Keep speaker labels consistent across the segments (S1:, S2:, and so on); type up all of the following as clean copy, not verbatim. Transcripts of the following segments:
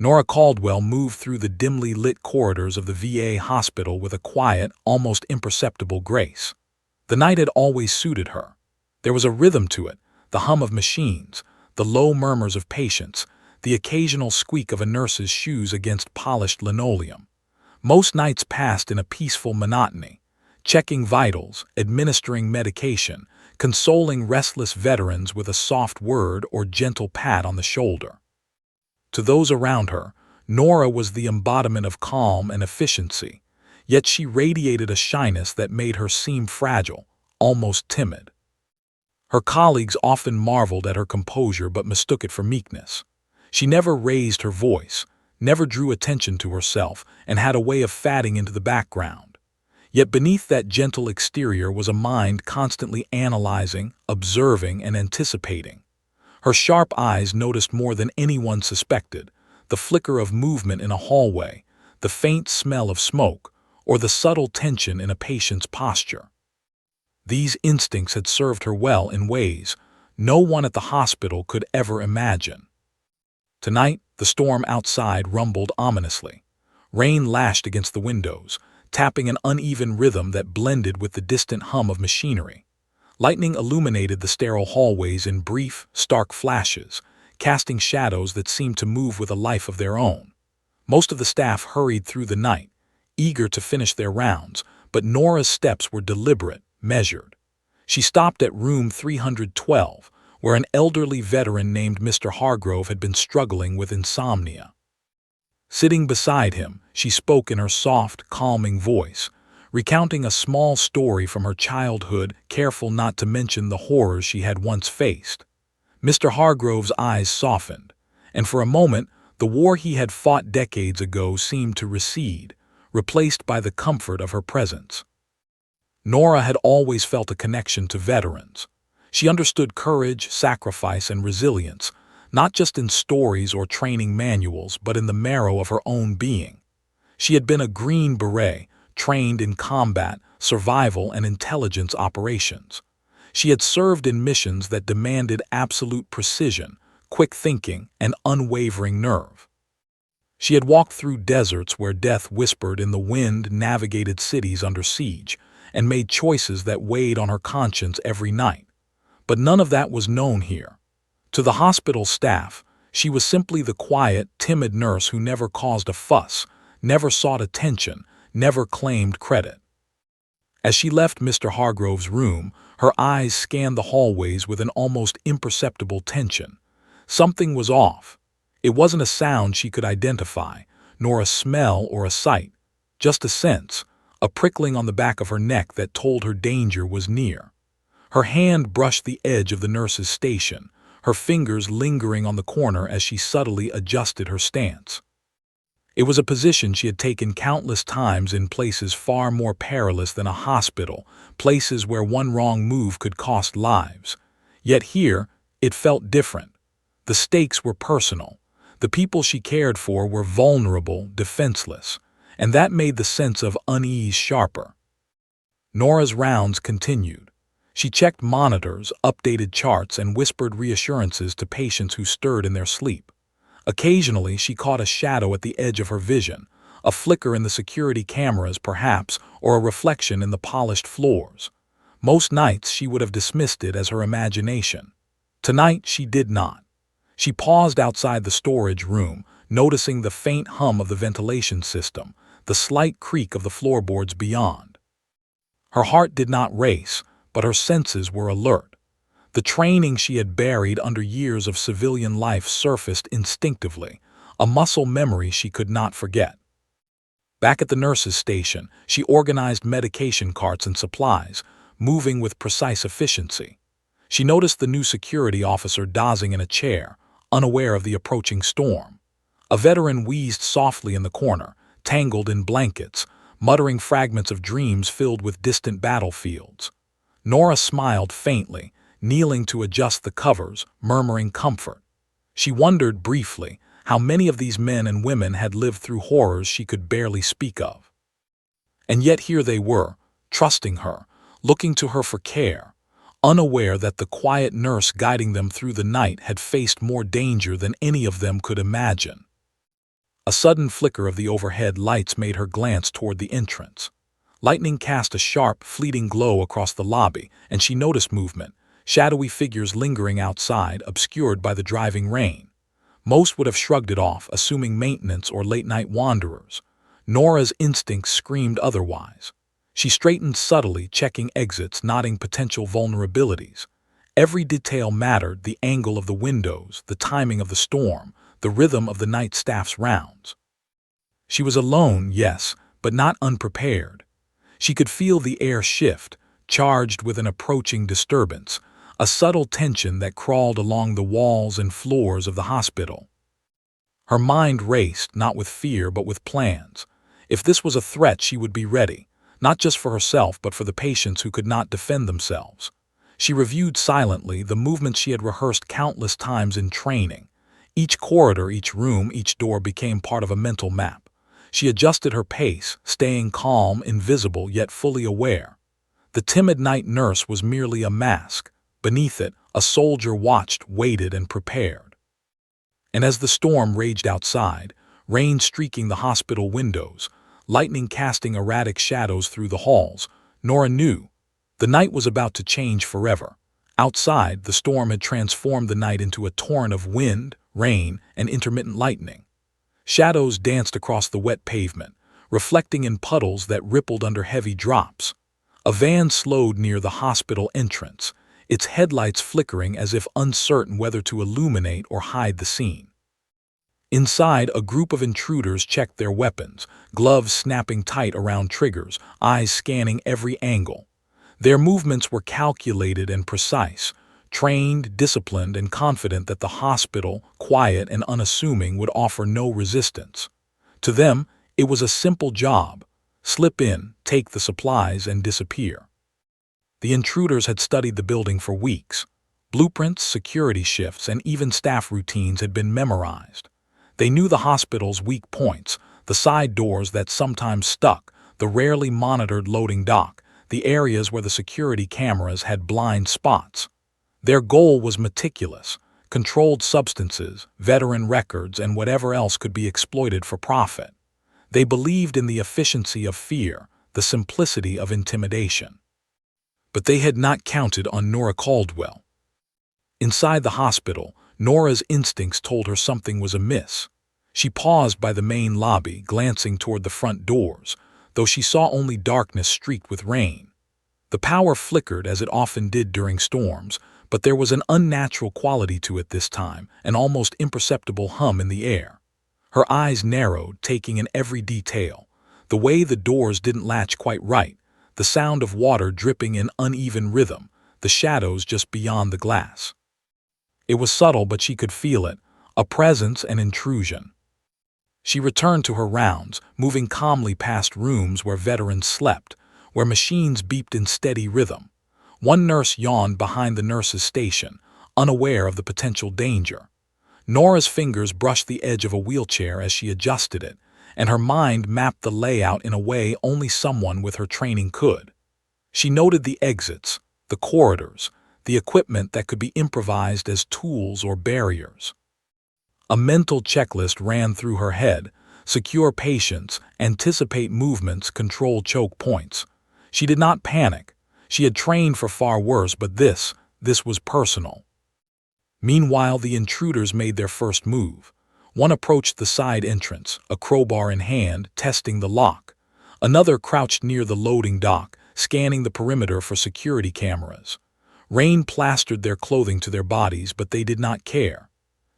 S1: Nora Caldwell moved through the dimly lit corridors of the VA hospital with a quiet, almost imperceptible grace. The night had always suited her. There was a rhythm to it, the hum of machines, the low murmurs of patients, the occasional squeak of a nurse's shoes against polished linoleum. Most nights passed in a peaceful monotony, checking vitals, administering medication, consoling restless veterans with a soft word or gentle pat on the shoulder. To those around her, Nora was the embodiment of calm and efficiency, yet she radiated a shyness that made her seem fragile, almost timid. Her colleagues often marveled at her composure but mistook it for meekness. She never raised her voice, never drew attention to herself, and had a way of fading into the background. Yet beneath that gentle exterior was a mind constantly analyzing, observing, and anticipating. Her sharp eyes noticed more than anyone suspected, the flicker of movement in a hallway, the faint smell of smoke, or the subtle tension in a patient's posture. These instincts had served her well in ways no one at the hospital could ever imagine. Tonight, the storm outside rumbled ominously. Rain lashed against the windows, tapping an uneven rhythm that blended with the distant hum of machinery. Lightning illuminated the sterile hallways in brief, stark flashes, casting shadows that seemed to move with a life of their own. Most of the staff hurried through the night, eager to finish their rounds, but Nora's steps were deliberate, measured. She stopped at room 312, where an elderly veteran named Mr. Hargrove had been struggling with insomnia. Sitting beside him, she spoke in her soft, calming voice, recounting a small story from her childhood, careful not to mention the horrors she had once faced. Mr. Hargrove's eyes softened, and for a moment, the war he had fought decades ago seemed to recede, replaced by the comfort of her presence. Nora had always felt a connection to veterans. She understood courage, sacrifice, and resilience, not just in stories or training manuals, but in the marrow of her own being. She had been a Green Beret, trained in combat, survival, and intelligence operations. She had served in missions that demanded absolute precision, quick thinking, and unwavering nerve. She had walked through deserts where death whispered in the wind, navigated cities under siege, and made choices that weighed on her conscience every night. But none of that was known here. To the hospital staff, she was simply the quiet, timid nurse who never caused a fuss, never sought attention, never claimed credit. As she left Mr. Hargrove's room, her eyes scanned the hallways with an almost imperceptible tension. Something was off. It wasn't a sound she could identify, nor a smell or a sight, just a sense, a prickling on the back of her neck that told her danger was near. Her hand brushed the edge of the nurse's station, her fingers lingering on the corner as she subtly adjusted her stance. It was a position she had taken countless times in places far more perilous than a hospital, places where one wrong move could cost lives. Yet here, it felt different. The stakes were personal. The people she cared for were vulnerable, defenseless, and that made the sense of unease sharper. Nora's rounds continued. She checked monitors, updated charts, and whispered reassurances to patients who stirred in their sleep. Occasionally, she caught a shadow at the edge of her vision, a flicker in the security cameras perhaps, or a reflection in the polished floors. Most nights she would have dismissed it as her imagination. Tonight she did not. She paused outside the storage room, noticing the faint hum of the ventilation system, the slight creak of the floorboards beyond. Her heart did not race, but her senses were alert. The training she had buried under years of civilian life surfaced instinctively, a muscle memory she could not forget. Back at the nurse's station, she organized medication carts and supplies, moving with precise efficiency. She noticed the new security officer dozing in a chair, unaware of the approaching storm. A veteran wheezed softly in the corner, tangled in blankets, muttering fragments of dreams filled with distant battlefields. Nora smiled faintly, kneeling to adjust the covers, murmuring comfort. She wondered briefly how many of these men and women had lived through horrors she could barely speak of. And yet here they were, trusting her, looking to her for care, unaware that the quiet nurse guiding them through the night had faced more danger than any of them could imagine. A sudden flicker of the overhead lights made her glance toward the entrance. Lightning cast a sharp, fleeting glow across the lobby, and she noticed movement, shadowy figures lingering outside, obscured by the driving rain. Most would have shrugged it off, assuming maintenance or late-night wanderers. Nora's instincts screamed otherwise. She straightened subtly, checking exits, noting potential vulnerabilities. Every detail mattered: the angle of the windows, the timing of the storm, the rhythm of the night staff's rounds. She was alone, yes, but not unprepared. She could feel the air shift, charged with an approaching disturbance, a subtle tension that crawled along the walls and floors of the hospital. Her mind raced, not with fear but with plans. If this was a threat, she would be ready, not just for herself but for the patients who could not defend themselves. She reviewed silently the movements she had rehearsed countless times in training. Each corridor, each room, each door became part of a mental map. She adjusted her pace, staying calm, invisible, yet fully aware. The timid night nurse was merely a mask. Beneath it, a soldier watched, waited, and prepared. And as the storm raged outside, rain streaking the hospital windows, lightning casting erratic shadows through the halls, Nora knew the night was about to change forever. Outside, the storm had transformed the night into a torrent of wind, rain, and intermittent lightning. Shadows danced across the wet pavement, reflecting in puddles that rippled under heavy drops. A van slowed near the hospital entrance, its headlights flickering as if uncertain whether to illuminate or hide the scene. Inside, a group of intruders checked their weapons, gloves snapping tight around triggers, eyes scanning every angle. Their movements were calculated and precise, trained, disciplined, and confident that the hospital, quiet and unassuming, would offer no resistance. To them, it was a simple job: slip in, take the supplies, and disappear. The intruders had studied the building for weeks. Blueprints, security shifts, and even staff routines had been memorized. They knew the hospital's weak points, the side doors that sometimes stuck, the rarely monitored loading dock, the areas where the security cameras had blind spots. Their goal was meticulous: controlled substances, veteran records, and whatever else could be exploited for profit. They believed in the efficiency of fear, the simplicity of intimidation. But they had not counted on Nora Caldwell. Inside the hospital, Nora's instincts told her something was amiss. She paused by the main lobby, glancing toward the front doors, though she saw only darkness streaked with rain. The power flickered as it often did during storms, but there was an unnatural quality to it this time, an almost imperceptible hum in the air. Her eyes narrowed, taking in every detail: the way the doors didn't latch quite right, the sound of water dripping in uneven rhythm, the shadows just beyond the glass. It was subtle, but she could feel it, a presence, an intrusion. She returned to her rounds, moving calmly past rooms where veterans slept, where machines beeped in steady rhythm. One nurse yawned behind the nurse's station, unaware of the potential danger. Nora's fingers brushed the edge of a wheelchair as she adjusted it, and her mind mapped the layout in a way only someone with her training could. She noted the exits, the corridors, the equipment that could be improvised as tools or barriers. A mental checklist ran through her head: secure patients, anticipate movements, control choke points. She did not panic. She had trained for far worse, but this was personal. Meanwhile, the intruders made their first move. One approached the side entrance, a crowbar in hand, testing the lock. Another crouched near the loading dock, scanning the perimeter for security cameras. Rain plastered their clothing to their bodies, but they did not care.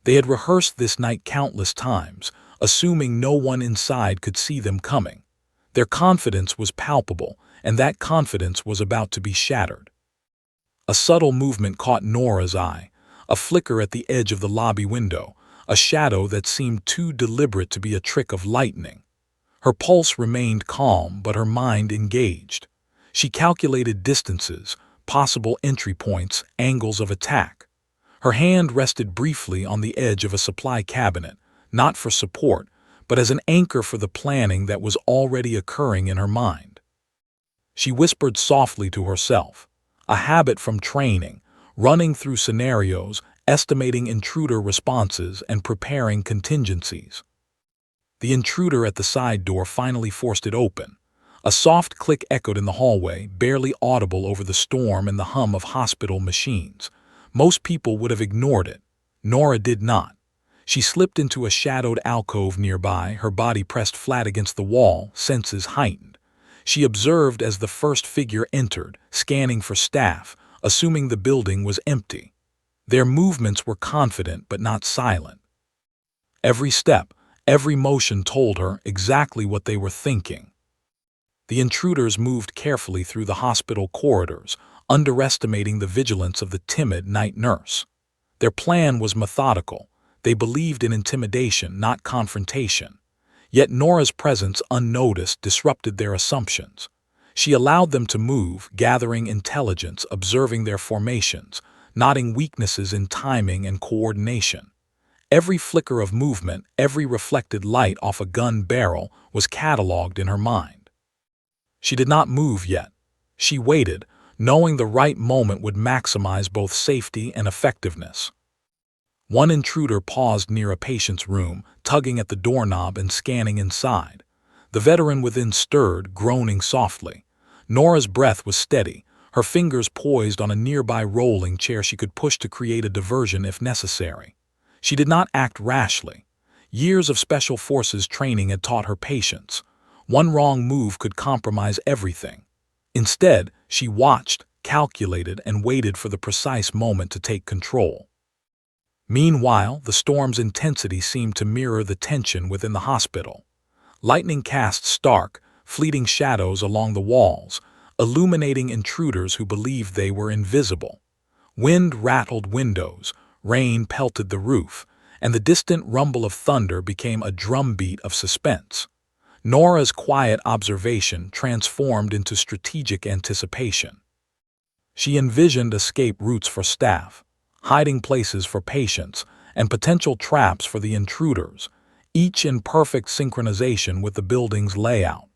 S1: They had rehearsed this night countless times, assuming no one inside could see them coming. Their confidence was palpable, and that confidence was about to be shattered. A subtle movement caught Nora's eye, a flicker at the edge of the lobby window, a shadow that seemed too deliberate to be a trick of lightning. Her pulse remained calm, but her mind engaged. She calculated distances, possible entry points, angles of attack. Her hand rested briefly on the edge of a supply cabinet, not for support, but as an anchor for the planning that was already occurring in her mind. She whispered softly to herself, a habit from training, running through scenarios, estimating intruder responses, and preparing contingencies. The intruder at the side door finally forced it open. A soft click echoed in the hallway, barely audible over the storm and the hum of hospital machines. Most people would have ignored it. Nora did not. She slipped into a shadowed alcove nearby, her body pressed flat against the wall, senses heightened. She observed as the first figure entered, scanning for staff, assuming the building was empty. Their movements were confident but not silent. Every step, every motion told her exactly what they were thinking. The intruders moved carefully through the hospital corridors, underestimating the vigilance of the timid night nurse. Their plan was methodical. They believed in intimidation, not confrontation. Yet Nora's presence, unnoticed, disrupted their assumptions. She allowed them to move, gathering intelligence, observing their formations, noting weaknesses in timing and coordination. Every flicker of movement, every reflected light off a gun barrel was catalogued in her mind. She did not move yet. She waited, knowing the right moment would maximize both safety and effectiveness. One intruder paused near a patient's room, tugging at the doorknob and scanning inside. The veteran within stirred, groaning softly. Nora's breath was steady, her fingers poised on a nearby rolling chair she could push to create a diversion if necessary. She did not act rashly. Years of special forces training had taught her patience. One wrong move could compromise everything. Instead, she watched, calculated, and waited for the precise moment to take control. Meanwhile, the storm's intensity seemed to mirror the tension within the hospital. Lightning cast stark, fleeting shadows along the walls, illuminating intruders who believed they were invisible. Wind rattled windows, rain pelted the roof, and the distant rumble of thunder became a drumbeat of suspense. Nora's quiet observation transformed into strategic anticipation. She envisioned escape routes for staff, hiding places for patients, and potential traps for the intruders, each in perfect synchronization with the building's layout.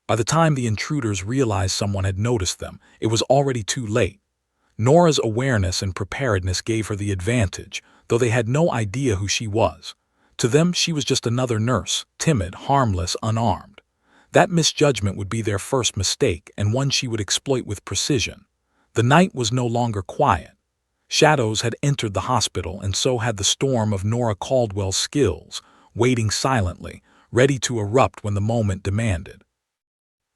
S1: By the time the intruders realized someone had noticed them, it was already too late. Nora's awareness and preparedness gave her the advantage, though they had no idea who she was. To them, she was just another nurse, timid, harmless, unarmed. That misjudgment would be their first mistake, and one she would exploit with precision. The night was no longer quiet. Shadows had entered the hospital, and so had the storm of Nora Caldwell's skills, waiting silently, ready to erupt when the moment demanded.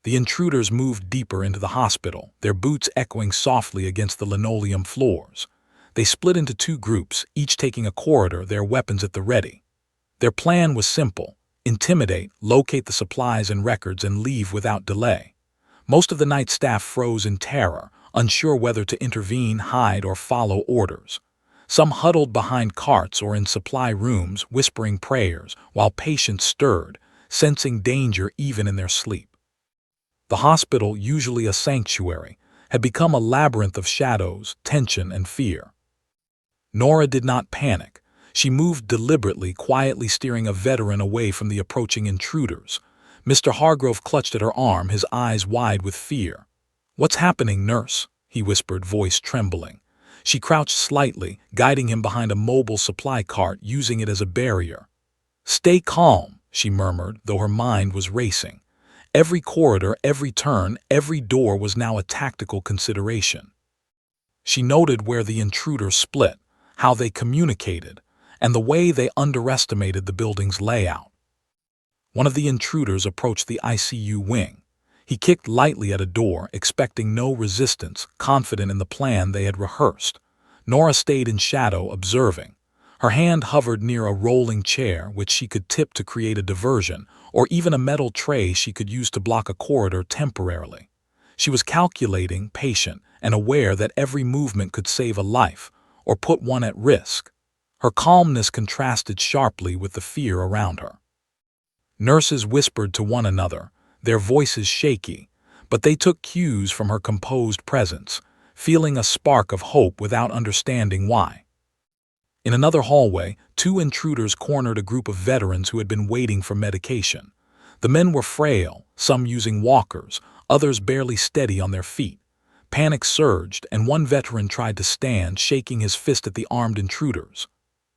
S1: The intruders moved deeper into the hospital, their boots echoing softly against the linoleum floors. They split into two groups, each taking a corridor, their weapons at the ready. Their plan was simple: intimidate, locate the supplies and records, and leave without delay. Most of the night staff froze in terror, unsure whether to intervene, hide, or follow orders. Some huddled behind carts or in supply rooms, whispering prayers, while patients stirred, sensing danger even in their sleep. The hospital, usually a sanctuary, had become a labyrinth of shadows, tension, and fear. Nora did not panic. She moved deliberately, quietly steering a veteran away from the approaching intruders. Mr. Hargrove clutched at her arm, his eyes wide with fear. "What's happening, nurse?" he whispered, voice trembling. She crouched slightly, guiding him behind a mobile supply cart, using it as a barrier. "Stay calm," she murmured, though her mind was racing. Every corridor, every turn, every door was now a tactical consideration. She noted where the intruders split, how they communicated, and the way they underestimated the building's layout. One of the intruders approached the ICU wing. He kicked lightly at a door, expecting no resistance, confident in the plan they had rehearsed. Nora stayed in shadow, observing. Her hand hovered near a rolling chair, which she could tip to create a diversion, or even a metal tray she could use to block a corridor temporarily. She was calculating, patient, and aware that every movement could save a life, or put one at risk. Her calmness contrasted sharply with the fear around her. Nurses whispered to one another, their voices shaky, but they took cues from her composed presence, feeling a spark of hope without understanding why. In another hallway, two intruders cornered a group of veterans who had been waiting for medication. The men were frail, some using walkers, others barely steady on their feet. Panic surged, and one veteran tried to stand, shaking his fist at the armed intruders.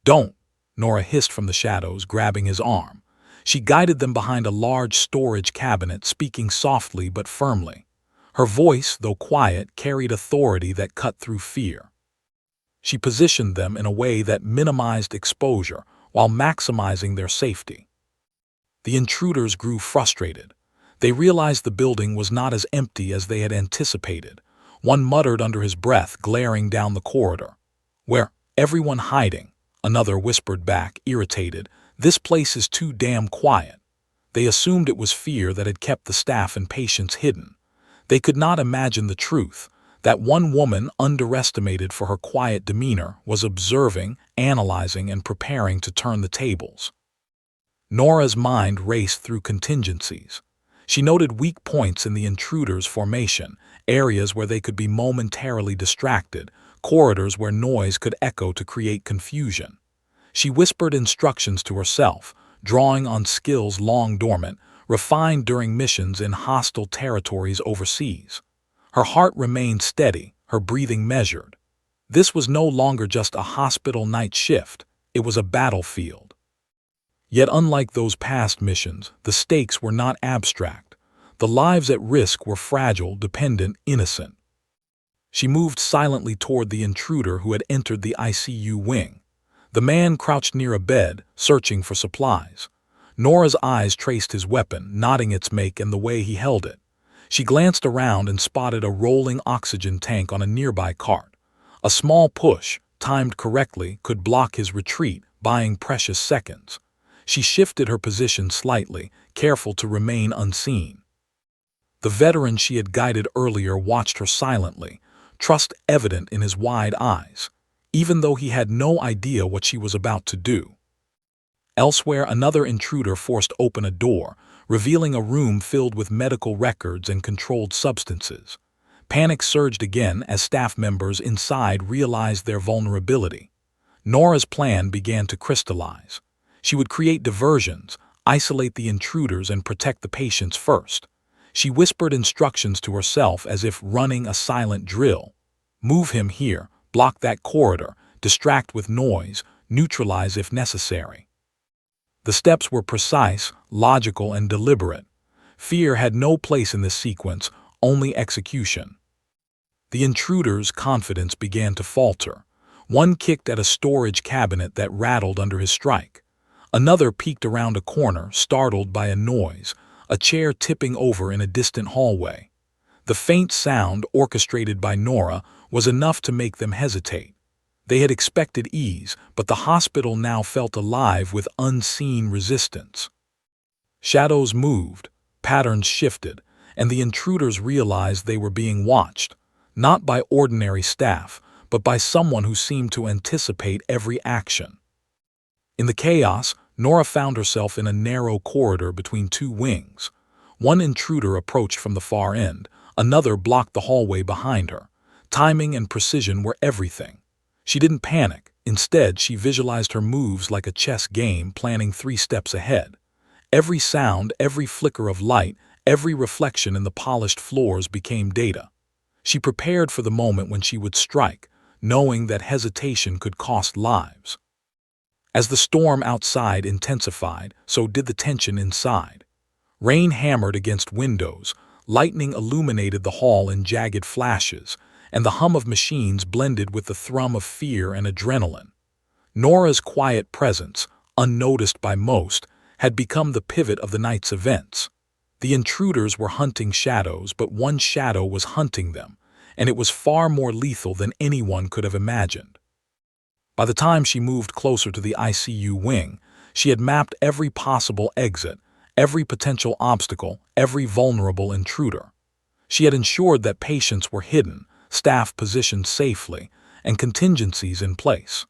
S1: "Don't!" Nora hissed from the shadows, grabbing his arm. She guided them behind a large storage cabinet, speaking softly but firmly. Her voice, though quiet, carried authority that cut through fear. She positioned them in a way that minimized exposure while maximizing their safety. The intruders grew frustrated. They realized the building was not as empty as they had anticipated. One muttered under his breath, glaring down the corridor. "Where? Everyone hiding?" Another whispered back, irritated. "This place is too damn quiet." They assumed it was fear that had kept the staff and patients hidden. They could not imagine the truth, that one woman, underestimated for her quiet demeanor, was observing, analyzing, and preparing to turn the tables. Nora's mind raced through contingencies. She noted weak points in the intruders' formation, areas where they could be momentarily distracted, corridors where noise could echo to create confusion. She whispered instructions to herself, drawing on skills long dormant, refined during missions in hostile territories overseas. Her heart remained steady, her breathing measured. This was no longer just a hospital night shift, it was a battlefield. Yet unlike those past missions, the stakes were not abstract. The lives at risk were fragile, dependent, innocent. She moved silently toward the intruder who had entered the ICU wing. The man crouched near a bed, searching for supplies. Nora's eyes traced his weapon, noting its make and the way he held it. She glanced around and spotted a rolling oxygen tank on a nearby cart. A small push, timed correctly, could block his retreat, buying precious seconds. She shifted her position slightly, careful to remain unseen. The veteran she had guided earlier watched her silently, trust evident in his wide eyes, even though he had no idea what she was about to do. Elsewhere, another intruder forced open a door, revealing a room filled with medical records and controlled substances. Panic surged again as staff members inside realized their vulnerability. Nora's plan began to crystallize. She would create diversions, isolate the intruders, and protect the patients first. She whispered instructions to herself as if running a silent drill. Move him here, block that corridor, distract with noise, neutralize if necessary. The steps were precise, logical, and deliberate. Fear had no place in this sequence, only execution. The intruder's confidence began to falter. One kicked at a storage cabinet that rattled under his strike. Another peeked around a corner, startled by a noise, a chair tipping over in a distant hallway. The faint sound, orchestrated by Nora, was enough to make them hesitate. They had expected ease, but the hospital now felt alive with unseen resistance. Shadows moved, patterns shifted, and the intruders realized they were being watched, not by ordinary staff, but by someone who seemed to anticipate every action. In the chaos, Nora found herself in a narrow corridor between two wings. One intruder approached from the far end, another blocked the hallway behind her. Timing and precision were everything. She didn't panic. Instead, she visualized her moves like a chess game, planning 3 steps ahead. Every sound, every flicker of light, every reflection in the polished floors became data. She prepared for the moment when she would strike, knowing that hesitation could cost lives. As the storm outside intensified, so did the tension inside. Rain hammered against windows, lightning illuminated the hall in jagged flashes, and the hum of machines blended with the thrum of fear and adrenaline. Nora's quiet presence, unnoticed by most, had become the pivot of the night's events. The intruders were hunting shadows, but one shadow was hunting them, and it was far more lethal than anyone could have imagined. By the time she moved closer to the ICU wing, she had mapped every possible exit, every potential obstacle, every vulnerable intruder. She had ensured that patients were hidden, staff positioned safely, and contingencies in place.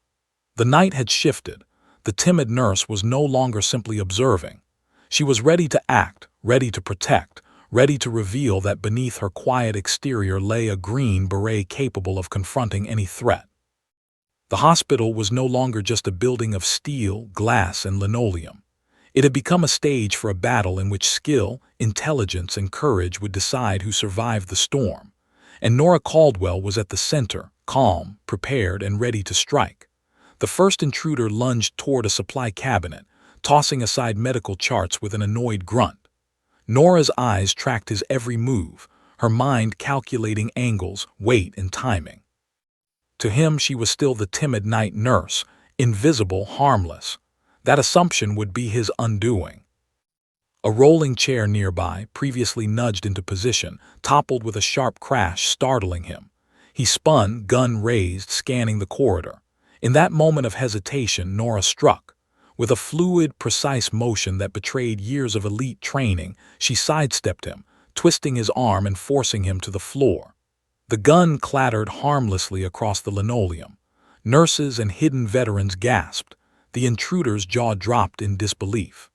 S1: The night had shifted. The timid nurse was no longer simply observing. She was ready to act, ready to protect, ready to reveal that beneath her quiet exterior lay a green beret capable of confronting any threat. The hospital was no longer just a building of steel, glass, and linoleum. It had become a stage for a battle in which skill, intelligence, and courage would decide who survived the storm. And Nora Caldwell was at the center, calm, prepared, and ready to strike. The first intruder lunged toward a supply cabinet, tossing aside medical charts with an annoyed grunt. Nora's eyes tracked his every move, her mind calculating angles, weight, and timing. To him, she was still the timid night nurse, invisible, harmless. That assumption would be his undoing. A rolling chair nearby, previously nudged into position, toppled with a sharp crash, startling him. He spun, gun raised, scanning the corridor. In that moment of hesitation, Nora struck. With a fluid, precise motion that betrayed years of elite training, she sidestepped him, twisting his arm and forcing him to the floor. The gun clattered harmlessly across the linoleum. Nurses and hidden veterans gasped. The intruder's jaw dropped in disbelief.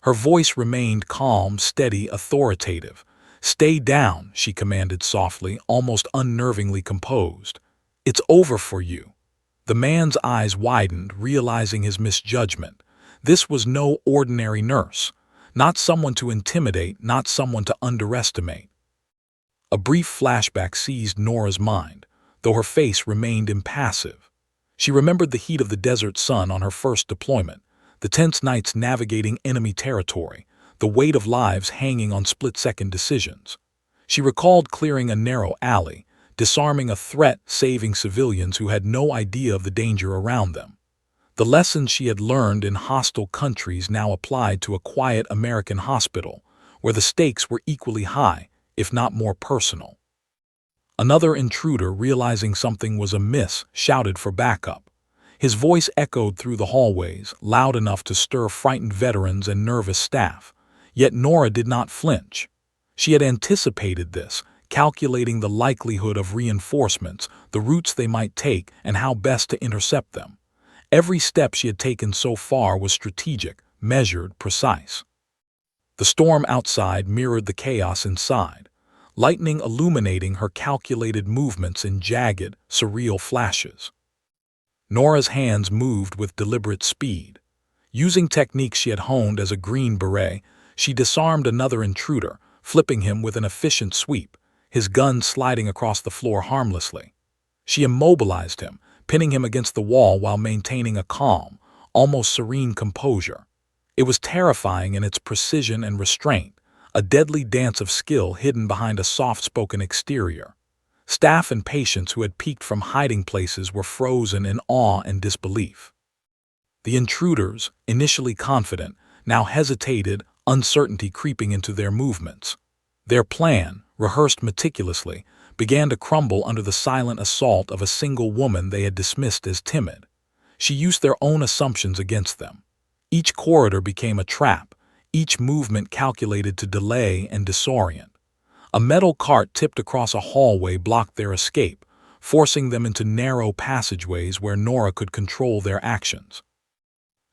S1: Her voice remained calm, steady, authoritative. "Stay down," she commanded softly, almost unnervingly composed. "It's over for you." The man's eyes widened, realizing his misjudgment. This was no ordinary nurse. Not someone to intimidate, not someone to underestimate. A brief flashback seized Nora's mind, though her face remained impassive. She remembered the heat of the desert sun on her first deployment, the tense nights navigating enemy territory, the weight of lives hanging on split-second decisions. She recalled clearing a narrow alley, disarming a threat, saving civilians who had no idea of the danger around them. The lessons she had learned in hostile countries now applied to a quiet American hospital, where the stakes were equally high, if not more personal. Another intruder, realizing something was amiss, shouted for backup. His voice echoed through the hallways, loud enough to stir frightened veterans and nervous staff. Yet Nora did not flinch. She had anticipated this, calculating the likelihood of reinforcements, the routes they might take, and how best to intercept them. Every step she had taken so far was strategic, measured, precise. The storm outside mirrored the chaos inside, lightning illuminating her calculated movements in jagged, surreal flashes. Nora's hands moved with deliberate speed. Using techniques she had honed as a Green Beret, she disarmed another intruder, flipping him with an efficient sweep, his gun sliding across the floor harmlessly. She immobilized him, pinning him against the wall while maintaining a calm, almost serene composure. It was terrifying in its precision and restraint, a deadly dance of skill hidden behind a soft-spoken exterior. Staff and patients who had peeked from hiding places were frozen in awe and disbelief. The intruders, initially confident, now hesitated, uncertainty creeping into their movements. Their plan, rehearsed meticulously, began to crumble under the silent assault of a single woman they had dismissed as timid. She used their own assumptions against them. Each corridor became a trap, each movement calculated to delay and disorient. A metal cart tipped across a hallway blocked their escape, forcing them into narrow passageways where Nora could control their actions.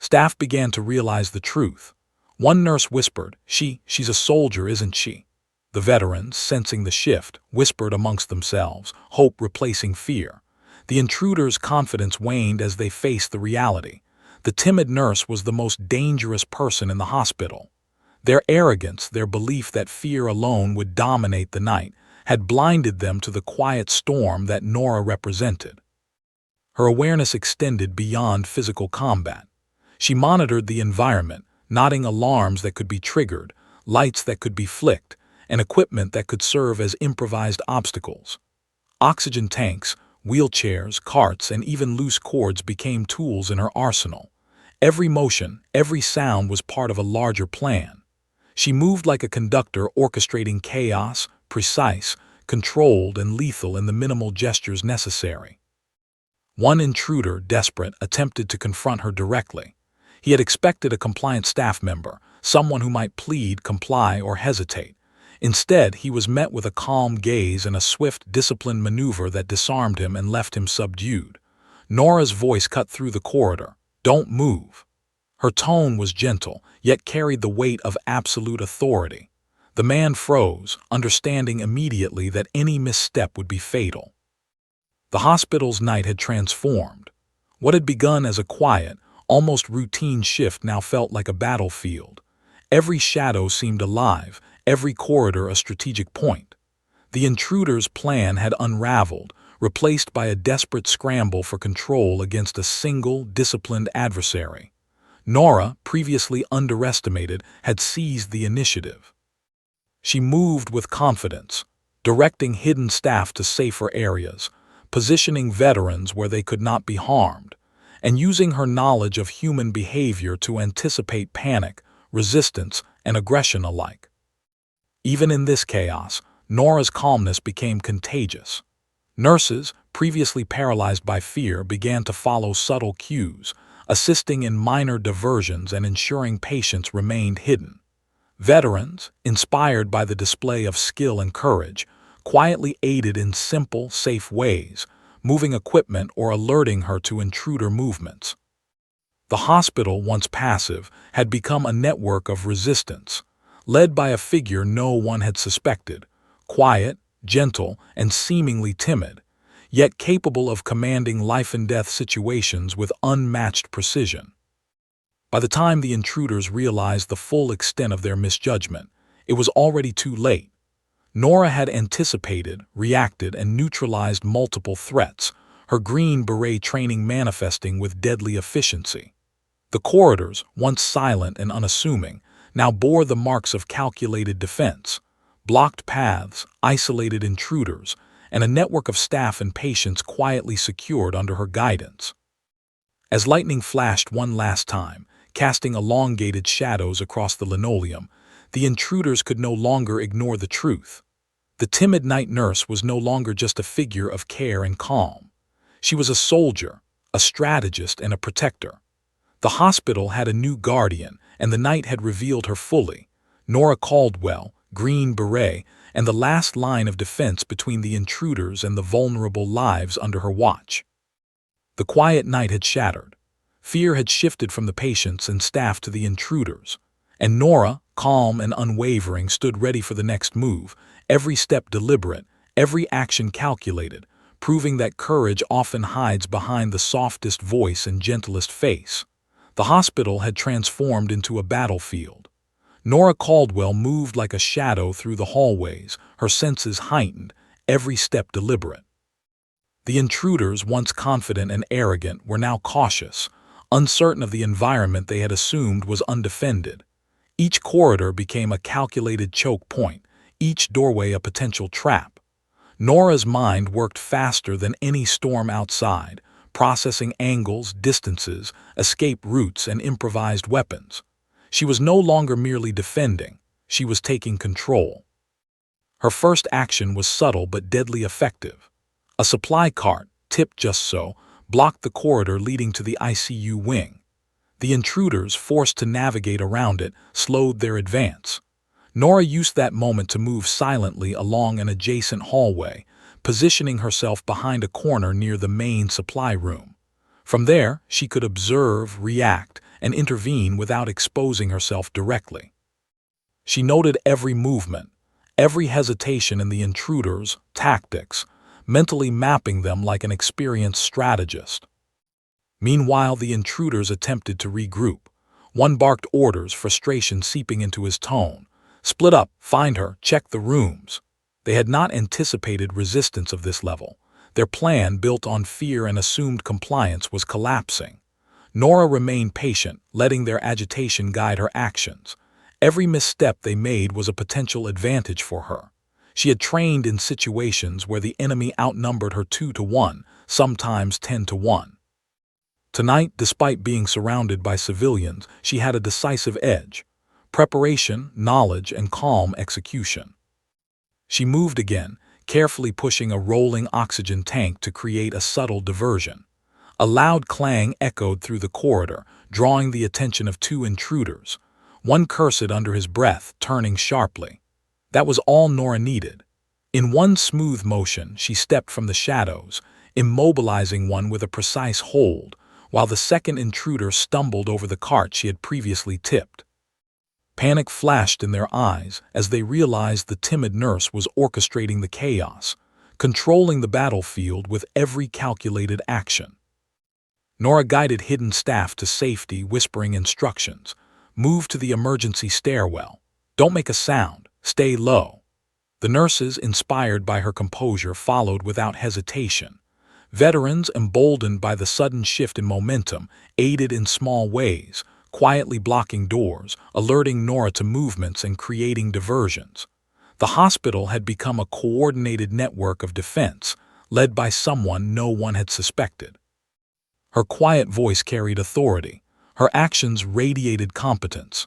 S1: Staff began to realize the truth. One nurse whispered, She's a soldier, isn't she?" The veterans, sensing the shift, whispered amongst themselves, hope replacing fear. The intruders' confidence waned as they faced the reality. The timid nurse was the most dangerous person in the hospital. Their arrogance, their belief that fear alone would dominate the night, had blinded them to the quiet storm that Nora represented. Her awareness extended beyond physical combat. She monitored the environment, noting alarms that could be triggered, lights that could be flicked, and equipment that could serve as improvised obstacles. Oxygen tanks, wheelchairs, carts, and even loose cords became tools in her arsenal. Every motion, every sound was part of a larger plan. She moved like a conductor orchestrating chaos, precise, controlled, and lethal in the minimal gestures necessary. One intruder, desperate, attempted to confront her directly. He had expected a compliant staff member, someone who might plead, comply, or hesitate. Instead, he was met with a calm gaze and a swift, disciplined maneuver that disarmed him and left him subdued. Nora's voice cut through the corridor. "Don't move." Her tone was gentle, yet carried the weight of absolute authority. The man froze, understanding immediately that any misstep would be fatal. The hospital's night had transformed. What had begun as a quiet, almost routine shift now felt like a battlefield. Every shadow seemed alive, every corridor a strategic point. The intruder's plan had unraveled, replaced by a desperate scramble for control against a single, disciplined adversary. Nora, previously underestimated, had seized the initiative. She moved with confidence, directing hidden staff to safer areas, positioning veterans where they could not be harmed, and using her knowledge of human behavior to anticipate panic, resistance, and aggression alike. Even in this chaos, Nora's calmness became contagious. Nurses, previously paralyzed by fear, began to follow subtle cues, assisting in minor diversions and ensuring patients remained hidden. Veterans, inspired by the display of skill and courage, quietly aided in simple, safe ways, moving equipment or alerting her to intruder movements. The hospital, once passive, had become a network of resistance, led by a figure no one had suspected, quiet, gentle, and seemingly timid, yet capable of commanding life-and-death situations with unmatched precision. By the time the intruders realized the full extent of their misjudgment, it was already too late. Nora had anticipated, reacted, and neutralized multiple threats, her Green Beret training manifesting with deadly efficiency. The corridors, once silent and unassuming, now bore the marks of calculated defense, blocked paths, isolated intruders, and a network of staff and patients quietly secured under her guidance. As lightning flashed one last time, casting elongated shadows across the linoleum, the intruders could no longer ignore the truth. The timid night nurse was no longer just a figure of care and calm. She was a soldier, a strategist, and a protector. The hospital had a new guardian, and the night had revealed her fully. Nora Caldwell, Green Beret, and the last line of defense between the intruders and the vulnerable lives under her watch. The quiet night had shattered. Fear had shifted from the patients and staff to the intruders, and Nora, calm and unwavering, stood ready for the next move, every step deliberate, every action calculated, proving that courage often hides behind the softest voice and gentlest face. The hospital had transformed into a battlefield. Nora Caldwell moved like a shadow through the hallways, her senses heightened, every step deliberate. The intruders, once confident and arrogant, were now cautious, uncertain of the environment they had assumed was undefended. Each corridor became a calculated choke point, each doorway a potential trap. Nora's mind worked faster than any storm outside, processing angles, distances, escape routes, and improvised weapons. She was no longer merely defending, she was taking control. Her first action was subtle but deadly effective. A supply cart, tipped just so, blocked the corridor leading to the ICU wing. The intruders, forced to navigate around it, slowed their advance. Nora used that moment to move silently along an adjacent hallway, positioning herself behind a corner near the main supply room. From there, she could observe, react, and intervene without exposing herself directly. She noted every movement, every hesitation in the intruders' tactics, mentally mapping them like an experienced strategist. Meanwhile, the intruders attempted to regroup. One barked orders, frustration seeping into his tone. Split up, find her, check the rooms. They had not anticipated resistance of this level. Their plan, built on fear and assumed compliance, was collapsing. Nora remained patient, letting their agitation guide her actions. Every misstep they made was a potential advantage for her. She had trained in situations where the enemy outnumbered her 2-1, sometimes 10-1. Tonight, despite being surrounded by civilians, she had a decisive edge: preparation, knowledge, and calm execution. She moved again, carefully pushing a rolling oxygen tank to create a subtle diversion. A loud clang echoed through the corridor, drawing the attention of two intruders. One cursed under his breath, turning sharply. That was all Nora needed. In one smooth motion, she stepped from the shadows, immobilizing one with a precise hold, while the second intruder stumbled over the cart she had previously tipped. Panic flashed in their eyes as they realized the timid nurse was orchestrating the chaos, controlling the battlefield with every calculated action. Nora guided hidden staff to safety, whispering instructions. Move to the emergency stairwell. Don't make a sound. Stay low. The nurses, inspired by her composure, followed without hesitation. Veterans, emboldened by the sudden shift in momentum, aided in small ways, quietly blocking doors, alerting Nora to movements and creating diversions. The hospital had become a coordinated network of defense, led by someone no one had suspected. Her quiet voice carried authority. Her actions radiated competence.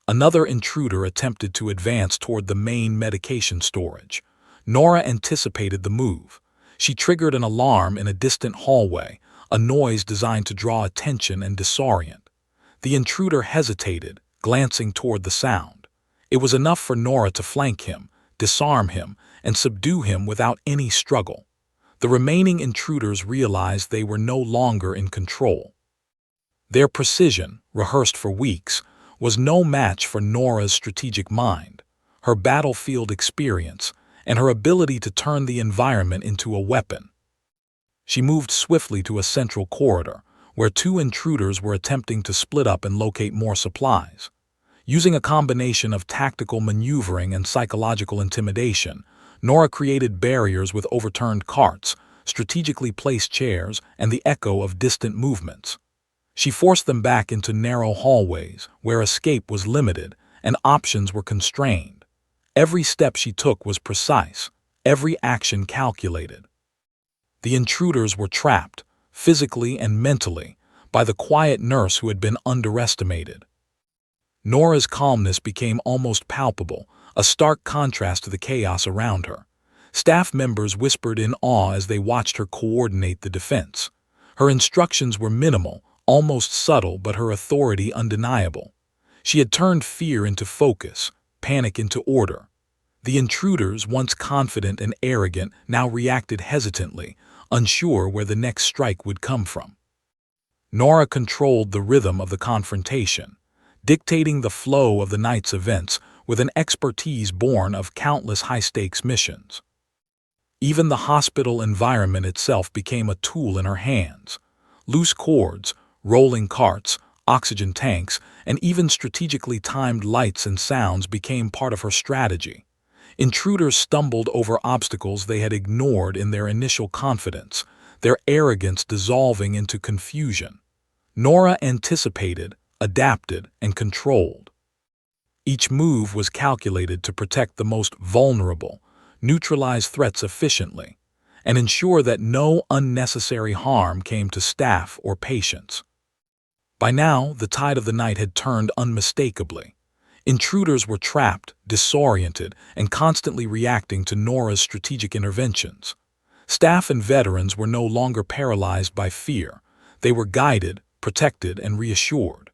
S1: Another intruder attempted to advance toward the main medication storage. Nora anticipated the move. She triggered an alarm in a distant hallway, a noise designed to draw attention and disorient. The intruder hesitated, glancing toward the sound. It was enough for Nora to flank him, disarm him, and subdue him without any struggle. The remaining intruders realized they were no longer in control. Their precision, rehearsed for weeks, was no match for Nora's strategic mind, her battlefield experience, and her ability to turn the environment into a weapon. She moved swiftly to a central corridor, where two intruders were attempting to split up and locate more supplies. Using a combination of tactical maneuvering and psychological intimidation, Nora created barriers with overturned carts, strategically placed chairs, and the echo of distant movements. She forced them back into narrow hallways, where escape was limited and options were constrained. Every step she took was precise, every action calculated. The intruders were trapped, physically and mentally, by the quiet nurse who had been underestimated. Nora's calmness became almost palpable, a stark contrast to the chaos around her. Staff members whispered in awe as they watched her coordinate the defense. Her instructions were minimal, almost subtle, but her authority undeniable. She had turned fear into focus, panic into order. The intruders, once confident and arrogant, now reacted hesitantly, unsure where the next strike would come from. Nora controlled the rhythm of the confrontation, dictating the flow of the night's events with an expertise born of countless high-stakes missions. Even the hospital environment itself became a tool in her hands. Loose cords, rolling carts, oxygen tanks, and even strategically timed lights and sounds became part of her strategy. Intruders stumbled over obstacles they had ignored in their initial confidence, their arrogance dissolving into confusion. Nora anticipated, adapted, and controlled. Each move was calculated to protect the most vulnerable, neutralize threats efficiently, and ensure that no unnecessary harm came to staff or patients. By now, the tide of the night had turned unmistakably. Intruders were trapped, disoriented, and constantly reacting to Nora's strategic interventions. Staff and veterans were no longer paralyzed by fear. They were guided, protected, and reassured.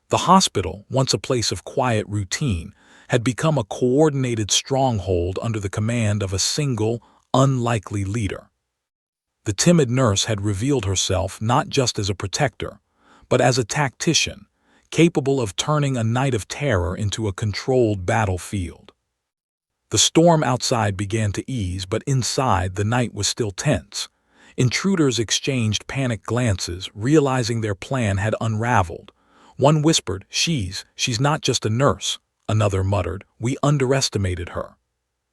S1: The hospital, once a place of quiet routine, had become a coordinated stronghold under the command of a single, unlikely leader. The timid nurse had revealed herself not just as a protector, but as a tactician, capable of turning a night of terror into a controlled battlefield. The storm outside began to ease, but inside the night was still tense. Intruders exchanged panicked glances, realizing their plan had unraveled. One whispered, she's not just a nurse." Another muttered, "We underestimated her."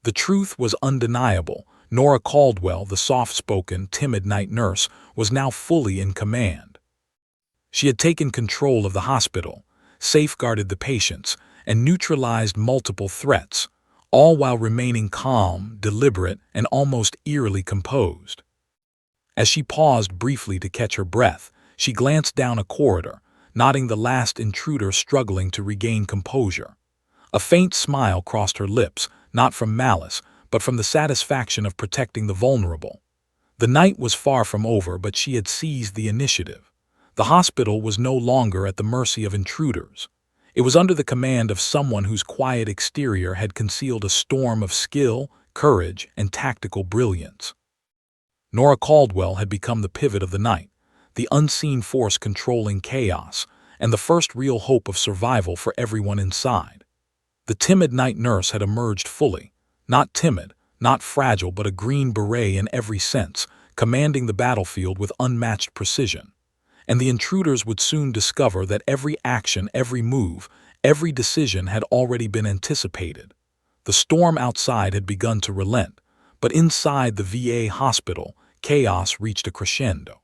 S1: The truth was undeniable. Nora Caldwell, the soft-spoken, timid night nurse, was now fully in command. She had taken control of the hospital, safeguarded the patients, and neutralized multiple threats, all while remaining calm, deliberate, and almost eerily composed. As she paused briefly to catch her breath, she glanced down a corridor, noting the last intruder struggling to regain composure. A faint smile crossed her lips, not from malice, but from the satisfaction of protecting the vulnerable. The night was far from over, but she had seized the initiative. The hospital was no longer at the mercy of intruders. It was under the command of someone whose quiet exterior had concealed a storm of skill, courage, and tactical brilliance. Nora Caldwell had become the pivot of the night, the unseen force controlling chaos, and the first real hope of survival for everyone inside. The timid night nurse had emerged fully, not timid, not fragile, but a green beret in every sense, commanding the battlefield with unmatched precision. And the intruders would soon discover that every action, every move, every decision had already been anticipated. The storm outside had begun to relent, but inside the VA hospital, chaos reached a crescendo.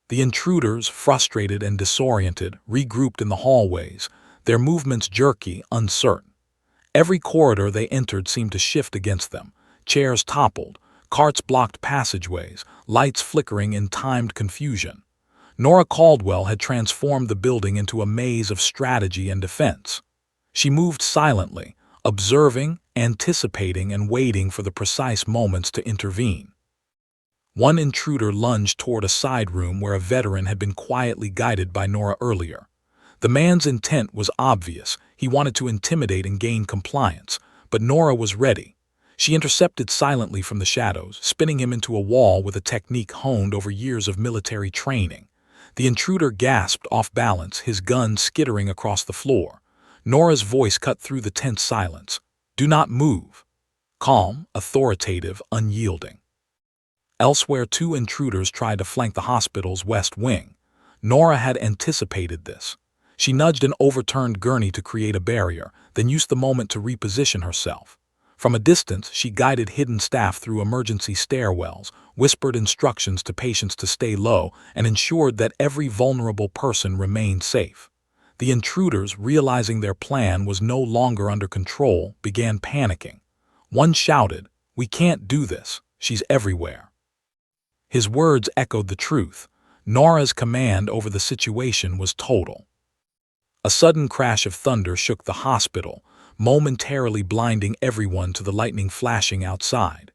S1: The intruders, frustrated and disoriented, regrouped in the hallways, their movements jerky, uncertain. Every corridor they entered seemed to shift against them. Chairs toppled, carts blocked passageways, lights flickering in timed confusion. Nora Caldwell had transformed the building into a maze of strategy and defense. She moved silently, observing, anticipating, and waiting for the precise moments to intervene. One intruder lunged toward a side room where a veteran had been quietly guided by Nora earlier. The man's intent was obvious. He wanted to intimidate and gain compliance, but Nora was ready. She intercepted silently from the shadows, spinning him into a wall with a technique honed over years of military training. The intruder gasped off balance, his gun skittering across the floor. Nora's voice cut through the tense silence. "Do not move." Calm, authoritative, unyielding. Elsewhere, two intruders tried to flank the hospital's west wing. Nora had anticipated this. She nudged an overturned gurney to create a barrier, then used the moment to reposition herself. From a distance, she guided hidden staff through emergency stairwells, whispered instructions to patients to stay low, and ensured that every vulnerable person remained safe. The intruders, realizing their plan was no longer under control, began panicking. One shouted, "We can't do this. She's everywhere." His words echoed the truth. Nora's command over the situation was total. A sudden crash of thunder shook the hospital, momentarily blinding everyone to the lightning flashing outside.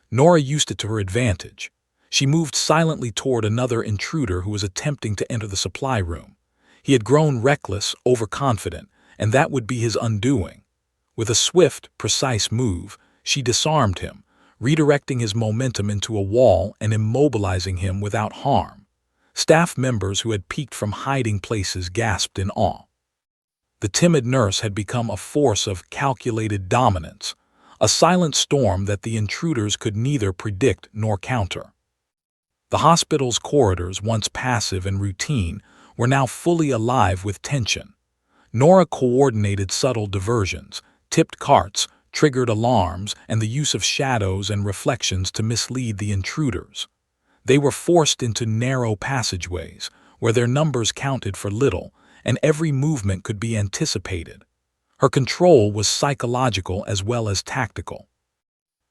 S1: Nora used it to her advantage. She moved silently toward another intruder who was attempting to enter the supply room. He had grown reckless, overconfident, and that would be his undoing. With a swift, precise move, she disarmed him, redirecting his momentum into a wall and immobilizing him without harm. Staff members who had peeked from hiding places gasped in awe. The timid nurse had become a force of calculated dominance, a silent storm that the intruders could neither predict nor counter. The hospital's corridors, once passive and routine, were now fully alive with tension. Nora coordinated subtle diversions, tipped carts, triggered alarms, and the use of shadows and reflections to mislead the intruders. They were forced into narrow passageways, where their numbers counted for little, and every movement could be anticipated. Her control was psychological as well as tactical.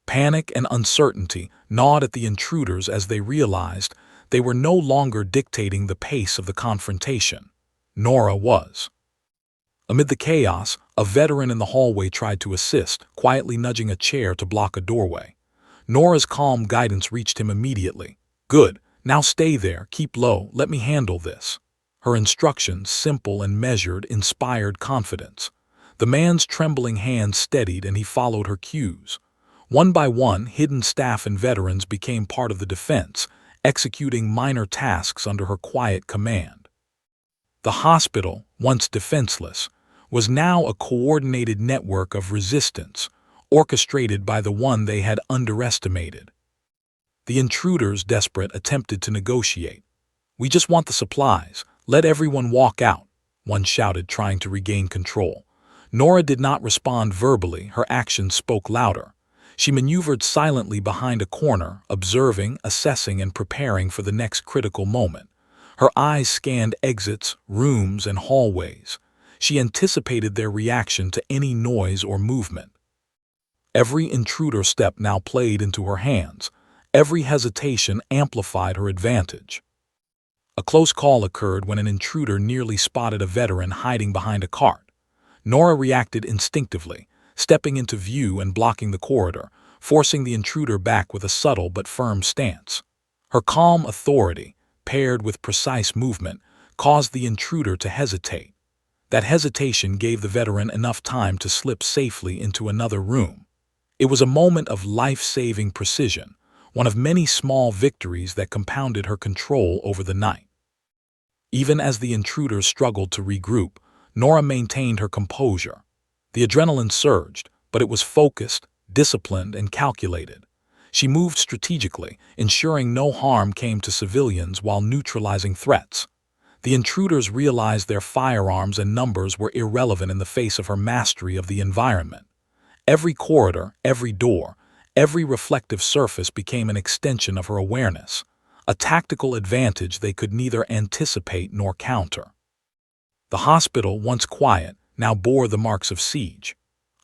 S1: Panic and uncertainty gnawed at the intruders as they realized they were no longer dictating the pace of the confrontation. Nora was. Amid the chaos, a veteran in the hallway tried to assist, quietly nudging a chair to block a doorway. Nora's calm guidance reached him immediately. "Good, now stay there, keep low, let me handle this." Her instructions, simple and measured, inspired confidence. The man's trembling hands steadied and he followed her cues. One by one, hidden staff and veterans became part of the defense, executing minor tasks under her quiet command. The hospital, once defenseless, was now a coordinated network of resistance, orchestrated by the one they had underestimated. The intruders, desperate, attempted to negotiate. "We just want the supplies. Let everyone walk out," one shouted, trying to regain control. Nora did not respond verbally, her actions spoke louder. She maneuvered silently behind a corner, observing, assessing, and preparing for the next critical moment. Her eyes scanned exits, rooms, and hallways. She anticipated their reaction to any noise or movement. Every intruder step now played into her hands. Every hesitation amplified her advantage. A close call occurred when an intruder nearly spotted a veteran hiding behind a cart. Nora reacted instinctively, stepping into view and blocking the corridor, forcing the intruder back with a subtle but firm stance. Her calm authority, paired with precise movement, caused the intruder to hesitate. That hesitation gave the veteran enough time to slip safely into another room. It was a moment of life-saving precision, one of many small victories that compounded her control over the night. Even as the intruders struggled to regroup, Nora maintained her composure. The adrenaline surged, but it was focused, disciplined, and calculated. She moved strategically, ensuring no harm came to civilians while neutralizing threats. The intruders realized their firearms and numbers were irrelevant in the face of her mastery of the environment. Every corridor, every door, every reflective surface became an extension of her awareness. a tactical advantage they could neither anticipate nor counter. The hospital, once quiet, now bore the marks of siege.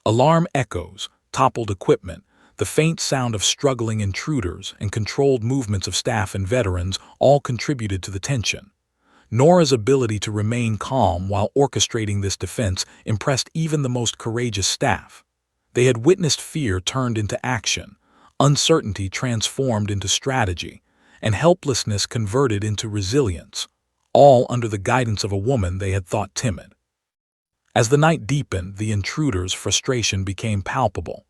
S1: Alarm echoes, toppled equipment, the faint sound of struggling intruders, and controlled movements of staff and veterans all contributed to the tension. Nora's ability to remain calm while orchestrating this defense impressed even the most courageous staff. They had witnessed fear turned into action, uncertainty transformed into strategy, and helplessness converted into resilience, all under the guidance of a woman they had thought timid. As the night deepened, the intruders' frustration became palpable.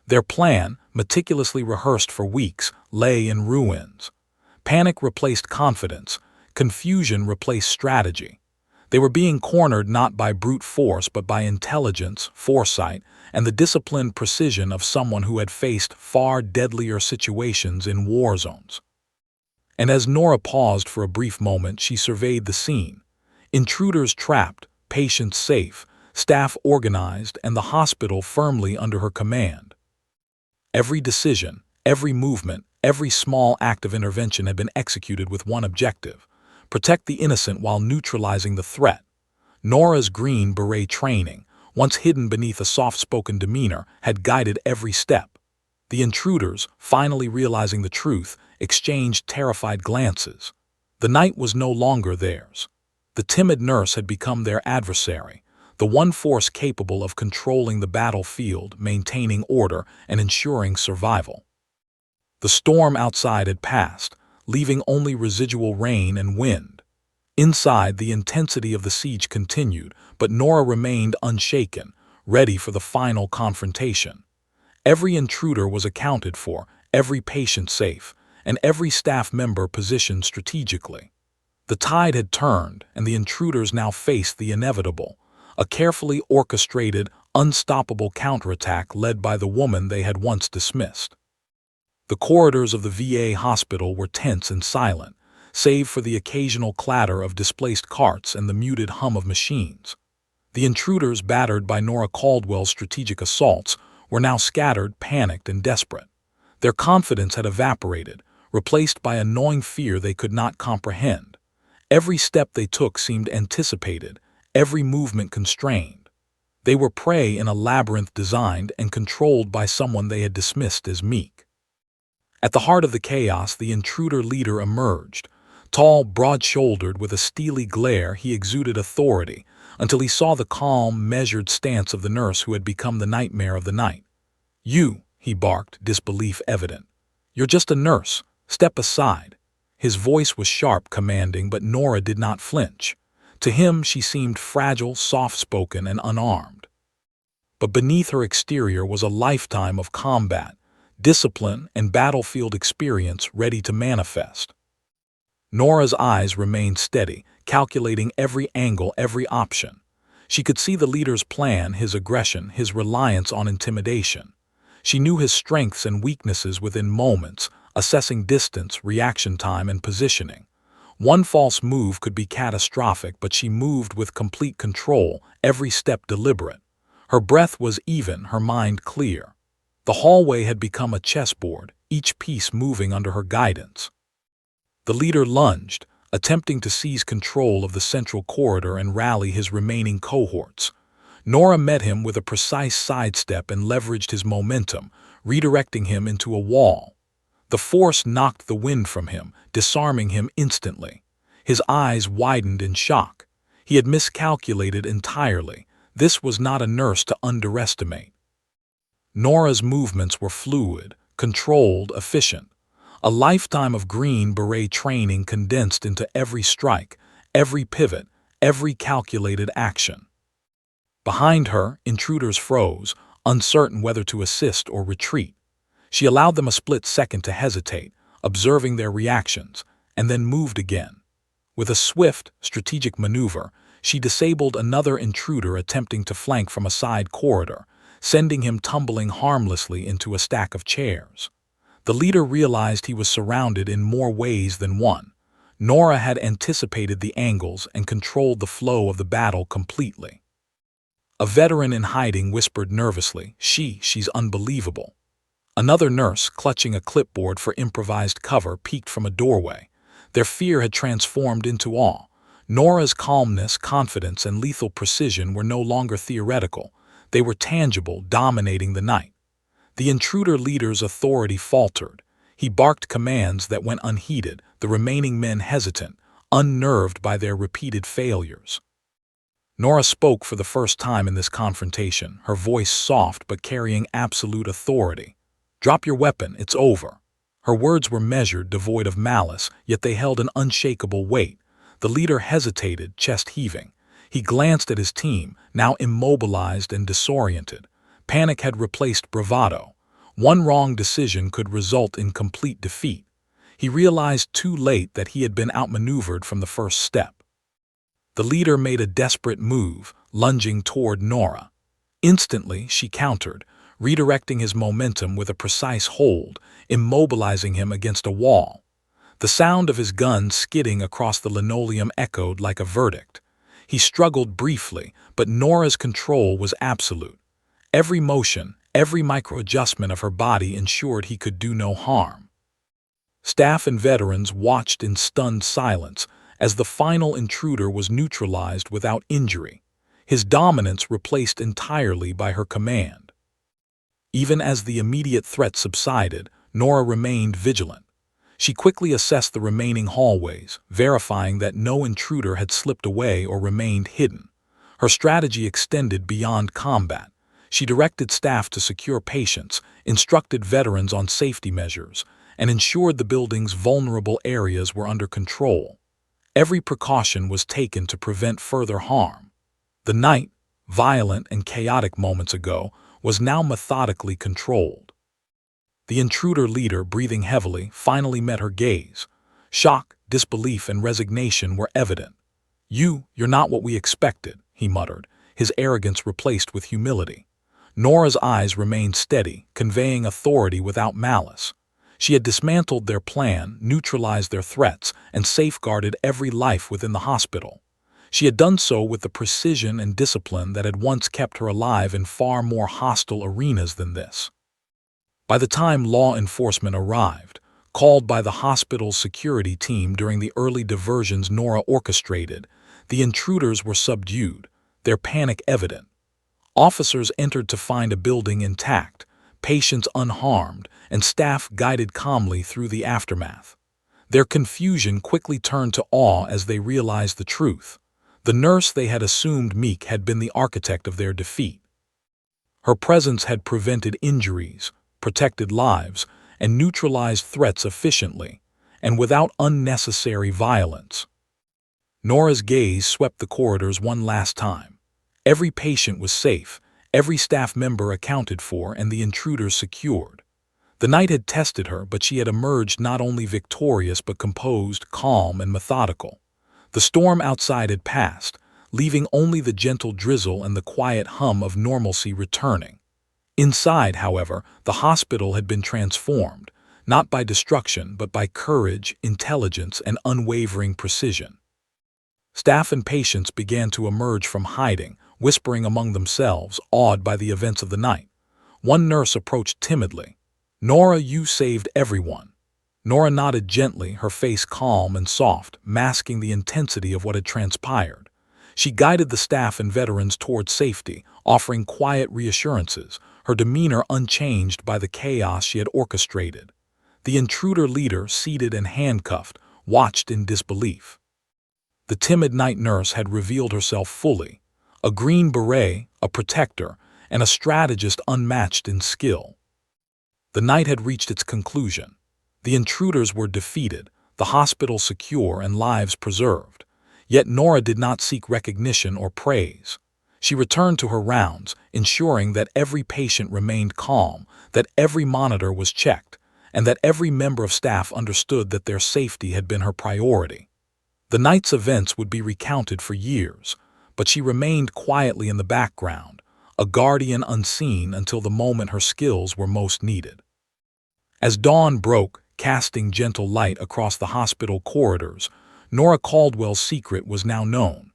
S1: Their plan, meticulously rehearsed for weeks, lay in ruins. Panic replaced confidence, confusion replaced strategy. They were being cornered not by brute force but by intelligence, foresight, and the disciplined precision of someone who had faced far deadlier situations in war zones. And as Nora paused for a brief moment, she surveyed the scene. Intruders trapped, patients safe, staff organized, and the hospital firmly under her command. Every decision, every movement, every small act of intervention had been executed with one objective: protect the innocent while neutralizing the threat. Nora's green beret training, once hidden beneath a soft-spoken demeanor, had guided every step. The intruders, finally realizing the truth, exchanged terrified glances. The night was no longer theirs. The timid nurse had become their adversary, the one force capable of controlling the battlefield, maintaining order, and ensuring survival. The storm outside had passed, leaving only residual rain and wind. Inside, the intensity of the siege continued, but Nora remained unshaken, ready for the final confrontation. Every intruder was accounted for, every patient safe, and every staff member positioned strategically. The tide had turned, and the intruders now faced the inevitable: a carefully orchestrated, unstoppable counterattack led by the woman they had once dismissed. The corridors of the VA hospital were tense and silent, save for the occasional clatter of displaced carts and the muted hum of machines. The intruders, battered by Nora Caldwell's strategic assaults, were now scattered, panicked, and desperate. Their confidence had evaporated, replaced by a gnawing fear they could not comprehend. Every step they took seemed anticipated, every movement constrained. They were prey in a labyrinth designed and controlled by someone they had dismissed as meek. At the heart of the chaos, the intruder leader emerged. Tall, broad-shouldered, with a steely glare, he exuded authority, until he saw the calm, measured stance of the nurse who had become the nightmare of the night. "You," he barked, disbelief evident. "You're just a nurse. Step aside." His voice was sharp, commanding, but Nora did not flinch. To him, she seemed fragile, soft-spoken, and unarmed. But beneath her exterior was a lifetime of combat, discipline, and battlefield experience ready to manifest. Nora's eyes remained steady, calculating every angle, every option. She could see the leader's plan, his aggression, his reliance on intimidation. She knew his strengths and weaknesses within moments, assessing distance, reaction time, and positioning. One false move could be catastrophic, but she moved with complete control, every step deliberate. Her breath was even, her mind clear. The hallway had become a chessboard, each piece moving under her guidance. The leader lunged, attempting to seize control of the central corridor and rally his remaining cohorts. Nora met him with a precise sidestep and leveraged his momentum, redirecting him into a wall. The force knocked the wind from him, disarming him instantly. His eyes widened in shock. He had miscalculated entirely. This was not a nurse to underestimate. Nora's movements were fluid, controlled, efficient. A lifetime of green beret training condensed into every strike, every pivot, every calculated action. Behind her, intruders froze, uncertain whether to assist or retreat. She allowed them a split second to hesitate, observing their reactions, and then moved again. With a swift, strategic maneuver, she disabled another intruder attempting to flank from a side corridor, sending him tumbling harmlessly into a stack of chairs. The leader realized he was surrounded in more ways than one. Nora had anticipated the angles and controlled the flow of the battle completely. A veteran in hiding whispered nervously, "She's unbelievable." Another nurse, clutching a clipboard for improvised cover, peeked from a doorway. Their fear had transformed into awe. Nora's calmness, confidence, and lethal precision were no longer theoretical. They were tangible, dominating the night. The intruder leader's authority faltered. He barked commands that went unheeded, the remaining men hesitant, unnerved by their repeated failures. Nora spoke for the first time in this confrontation, her voice soft but carrying absolute authority. "Drop your weapon, it's over." Her words were measured, devoid of malice, yet they held an unshakable weight. The leader hesitated, chest heaving. He glanced at his team, now immobilized and disoriented. Panic had replaced bravado. One wrong decision could result in complete defeat. He realized too late that he had been outmaneuvered from the first step. The leader made a desperate move, lunging toward Nora. Instantly, she countered, redirecting his momentum with a precise hold, immobilizing him against a wall. The sound of his gun skidding across the linoleum echoed like a verdict. He struggled briefly, but Nora's control was absolute. Every motion, every micro-adjustment of her body ensured he could do no harm. Staff and veterans watched in stunned silence as the final intruder was neutralized without injury, his dominance replaced entirely by her command. Even as the immediate threat subsided, Nora remained vigilant. She quickly assessed the remaining hallways, verifying that no intruder had slipped away or remained hidden. Her strategy extended beyond combat. She directed staff to secure patients, instructed veterans on safety measures, and ensured the building's vulnerable areas were under control. Every precaution was taken to prevent further harm. The night, violent and chaotic moments ago, was now methodically controlled. The intruder leader, breathing heavily, finally met her gaze. Shock, disbelief, and resignation were evident. You're not what we expected," he muttered, his arrogance replaced with humility. Nora's eyes remained steady, conveying authority without malice. She had dismantled their plan, neutralized their threats, and safeguarded every life within the hospital. She had done so with the precision and discipline that had once kept her alive in far more hostile arenas than this. By the time law enforcement arrived, called by the hospital's security team during the early diversions Nora orchestrated, the intruders were subdued, their panic evident. Officers entered to find a building intact, patients unharmed, and staff guided calmly through the aftermath. Their confusion quickly turned to awe as they realized the truth. The nurse they had assumed meek had been the architect of their defeat. Her presence had prevented injuries, protected lives, and neutralized threats efficiently, and without unnecessary violence. Nora's gaze swept the corridors one last time. Every patient was safe, every staff member accounted for, and the intruders secured. The night had tested her, but she had emerged not only victorious but composed, calm, and methodical. The storm outside had passed, leaving only the gentle drizzle and the quiet hum of normalcy returning. Inside, however, the hospital had been transformed, not by destruction but by courage, intelligence, and unwavering precision. Staff and patients began to emerge from hiding, whispering among themselves, awed by the events of the night. One nurse approached timidly. "Nora, you saved everyone." Nora nodded gently, her face calm and soft, masking the intensity of what had transpired. She guided the staff and veterans toward safety, offering quiet reassurances, her demeanor unchanged by the chaos she had orchestrated. The intruder leader, seated and handcuffed, watched in disbelief. The timid night nurse had revealed herself fully, a green beret, a protector, and a strategist unmatched in skill. The night had reached its conclusion. The intruders were defeated, the hospital secure, and lives preserved. Yet Nora did not seek recognition or praise. She returned to her rounds, ensuring that every patient remained calm, that every monitor was checked, and that every member of staff understood that their safety had been her priority. The night's events would be recounted for years, but she remained quietly in the background, a guardian unseen until the moment her skills were most needed. As dawn broke, casting gentle light across the hospital corridors, Nora Caldwell's secret was now known.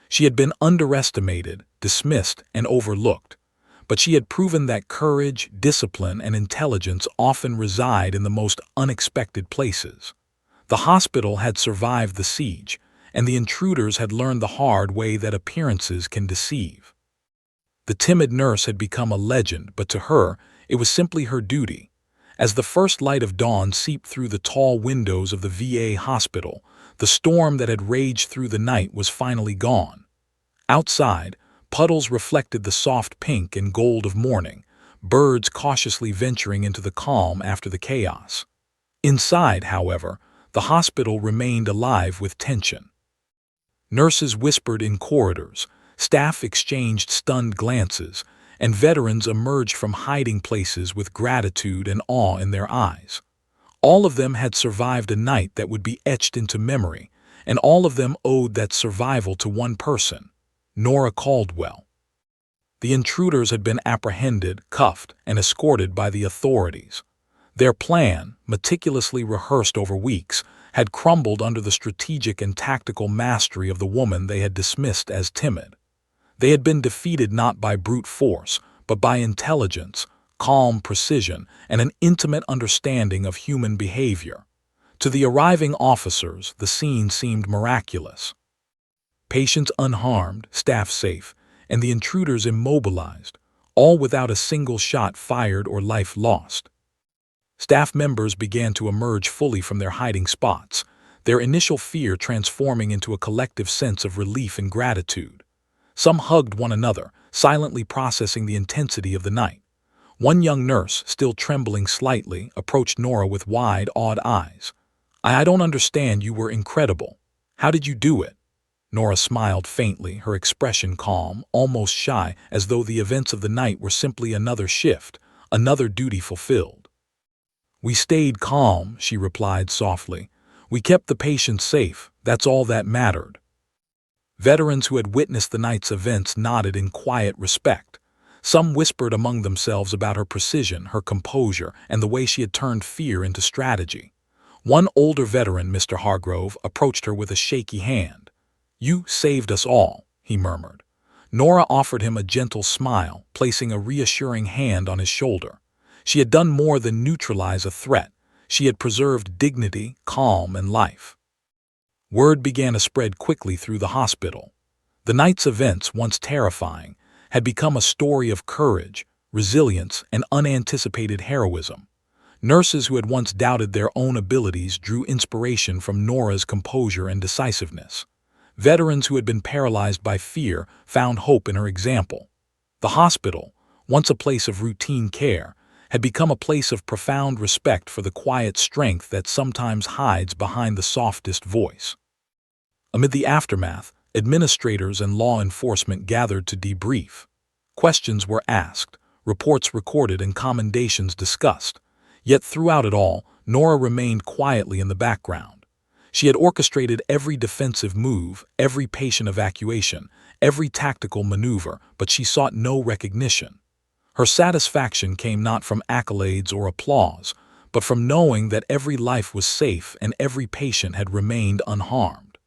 S1: She had been underestimated, dismissed, and overlooked, but she had proven that courage, discipline, and intelligence often reside in the most unexpected places. The hospital had survived the siege, and the intruders had learned the hard way that appearances can deceive. The timid nurse had become a legend, but to her, it was simply her duty. As the first light of dawn seeped through the tall windows of the VA hospital, the storm that had raged through the night was finally gone. Outside, puddles reflected the soft pink and gold of morning, birds cautiously venturing into the calm after the chaos. Inside, however, the hospital remained alive with tension. Nurses whispered in corridors, staff exchanged stunned glances, and veterans emerged from hiding places with gratitude and awe in their eyes. All of them had survived a night that would be etched into memory, and all of them owed that survival to one person, Nora Caldwell. The intruders had been apprehended, cuffed, and escorted by the authorities. Their plan, meticulously rehearsed over weeks, had crumbled under the strategic and tactical mastery of the woman they had dismissed as timid. They had been defeated not by brute force, but by intelligence, calm precision, and an intimate understanding of human behavior. To the arriving officers, the scene seemed miraculous. Patients unharmed, staff safe, and the intruders immobilized, all without a single shot fired or life lost. Staff members began to emerge fully from their hiding spots, their initial fear transforming into a collective sense of relief and gratitude. Some hugged one another, silently processing the intensity of the night. One young nurse, still trembling slightly, approached Nora with wide, awed eyes. I don't understand, you were incredible. How did you do it?" Nora smiled faintly, her expression calm, almost shy, as though the events of the night were simply another shift, another duty fulfilled. "We stayed calm," she replied softly. "We kept the patients safe, that's all that mattered." Veterans who had witnessed the night's events nodded in quiet respect. Some whispered among themselves about her precision, her composure, and the way she had turned fear into strategy. One older veteran, Mr. Hargrove, approached her with a shaky hand. "You saved us all," he murmured. Nora offered him a gentle smile, placing a reassuring hand on his shoulder. She had done more than neutralize a threat. She had preserved dignity, calm, and life. Word began to spread quickly through the hospital. The night's events, once terrifying, had become a story of courage, resilience, and unanticipated heroism. Nurses who had once doubted their own abilities drew inspiration from Nora's composure and decisiveness. Veterans who had been paralyzed by fear found hope in her example. The hospital, once a place of routine care, had become a place of profound respect for the quiet strength that sometimes hides behind the softest voice. Amid the aftermath, administrators and law enforcement gathered to debrief. Questions were asked, reports recorded, and commendations discussed. Yet throughout it all, Nora remained quietly in the background. She had orchestrated every defensive move, every patient evacuation, every tactical maneuver, but she sought no recognition. Her satisfaction came not from accolades or applause, but from knowing that every life was safe and every patient had remained unharmed.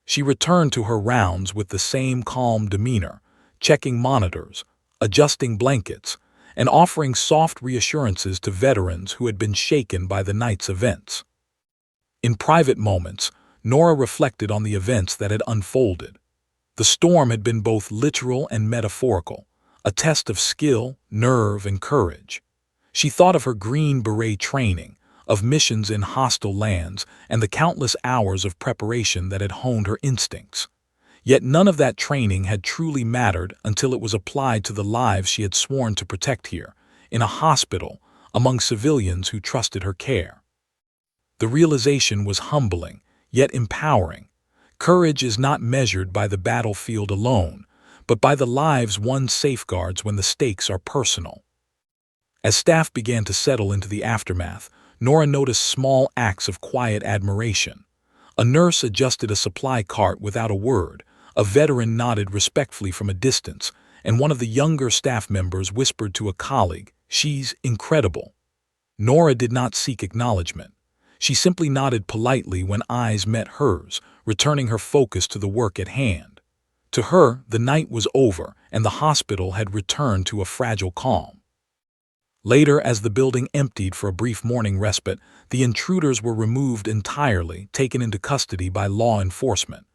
S1: She returned to her rounds with the same calm demeanor, checking monitors, adjusting blankets, and offering soft reassurances to veterans who had been shaken by the night's events. In private moments, Nora reflected on the events that had unfolded. The storm had been both literal and metaphorical, a test of skill, nerve, and courage. She thought of her Green Beret training, of missions in hostile lands, and the countless hours of preparation that had honed her instincts. Yet none of that training had truly mattered until it was applied to the lives she had sworn to protect here, in a hospital, among civilians who trusted her care. The realization was humbling, yet empowering. Courage is not measured by the battlefield alone, but by the lives one safeguards when the stakes are personal. As staff began to settle into the aftermath, Nora noticed small acts of quiet admiration. A nurse adjusted a supply cart without a word, a veteran nodded respectfully from a distance, and one of the younger staff members whispered to a colleague, "She's incredible." Nora did not seek acknowledgement. She simply nodded politely when eyes met hers, returning her focus to the work at hand. To her, the night was over, and the hospital had returned to a fragile calm. Later, as the building emptied for a brief morning respite, the intruders were removed entirely, taken into custody by law enforcement.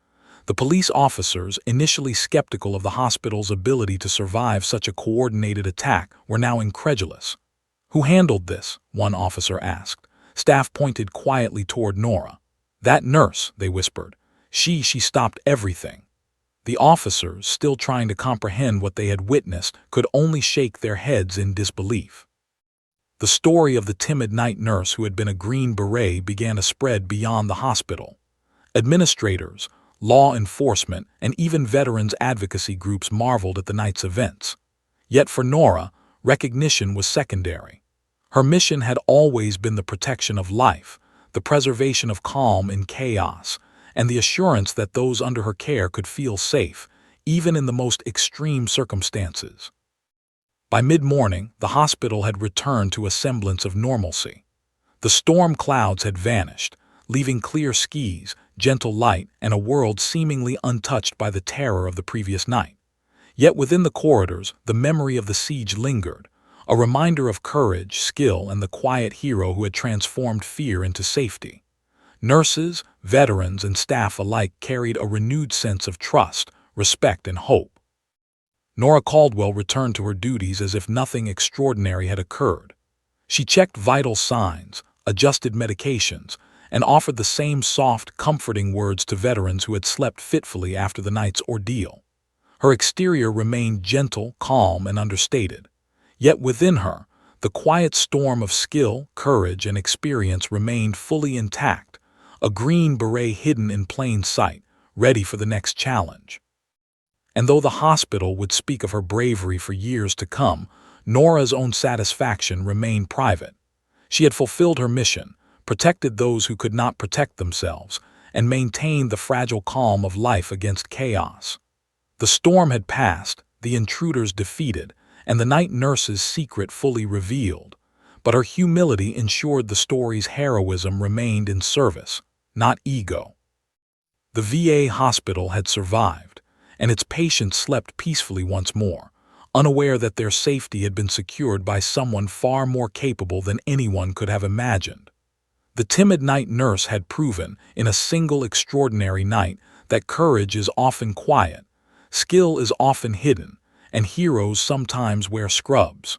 S1: The police officers, initially skeptical of the hospital's ability to survive such a coordinated attack, were now incredulous. "Who handled this?" one officer asked. Staff pointed quietly toward Nora. "That nurse," they whispered. She stopped everything." The officers, still trying to comprehend what they had witnessed, could only shake their heads in disbelief. The story of the timid night nurse who had been a Green Beret began to spread beyond the hospital. Administrators, law enforcement, and even veterans advocacy groups marveled at the night's events. Yet for Nora, recognition was secondary. Her mission had always been the protection of life, the preservation of calm in chaos, and the assurance that those under her care could feel safe, even in the most extreme circumstances. By mid-morning, the hospital had returned to a semblance of normalcy. The storm clouds had vanished, leaving clear skies, gentle light, and a world seemingly untouched by the terror of the previous night. Yet within the corridors, the memory of the siege lingered, a reminder of courage, skill, and the quiet hero who had transformed fear into safety. Nurses, veterans, and staff alike carried a renewed sense of trust, respect, and hope. Nora Caldwell returned to her duties as if nothing extraordinary had occurred. She checked vital signs, adjusted medications, and offered the same soft, comforting words to veterans who had slept fitfully after the night's ordeal. Her exterior remained gentle, calm, and understated. Yet within her, the quiet storm of skill, courage, and experience remained fully intact, a Green Beret hidden in plain sight, ready for the next challenge. And though the hospital would speak of her bravery for years to come, Nora's own satisfaction remained private. She had fulfilled her mission, protected those who could not protect themselves, and maintained the fragile calm of life against chaos. The storm had passed, the intruders defeated, and the night nurse's secret fully revealed. But her humility ensured the story's heroism remained in service, not ego. The VA hospital had survived, and its patients slept peacefully once more, unaware that their safety had been secured by someone far more capable than anyone could have imagined. The timid night nurse had proven, in a single extraordinary night, that courage is often quiet, skill is often hidden, and heroes sometimes wear scrubs.